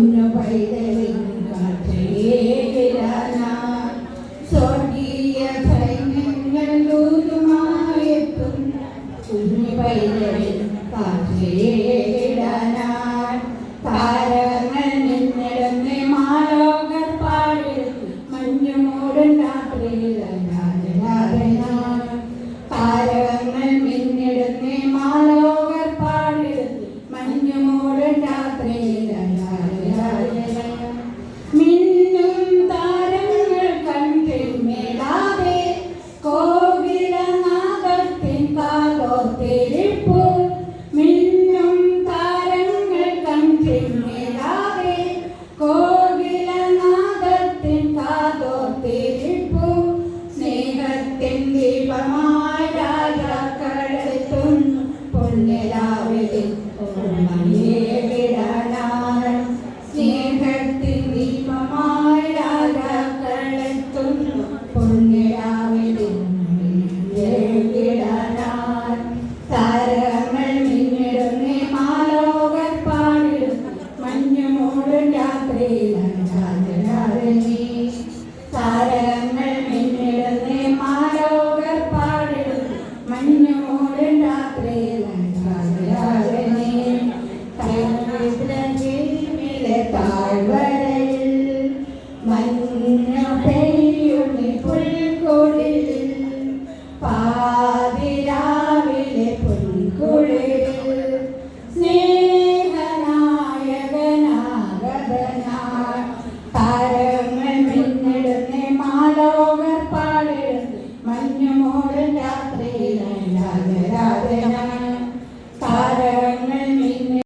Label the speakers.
Speaker 1: കുഞ്ഞു പൈതലിൻ കാഴ്ചയേകിടാനായി സ്വർഗീയ സൈന്യങ്ങൾ ദൂതുമായെത്തും കുഞ്ഞു പൈതലിൻ കാഴ്ചയേകിടാനായി താരങ്ങൾ നിന്നിടന്ന് മാലോകർ പാടിടും മഞ്ഞുമൂടും രാത്രിയിൽ താരങ്ങൾ നിന്നിടന്ന് മാലോകർ പാടിടും മഞ്ഞുമൂടും രാത്രിയിൽ മിന്നും താരങ്ങൾ കണ്ടിൽ മേലാതെ കോകിലനാദത്തിൻ കാതോർത്തിരിപ്പു മിന്നും താരങ്ങൾ കണ്ടിൽ മേലാതെ കോകിലനാദത്തിൻ കാതോർത്തിരിപ്പു സ്നേഹത്തിൻ ദീപമായി രാജാക്കളെത്തുന്നു പുണ്യരാവിലെ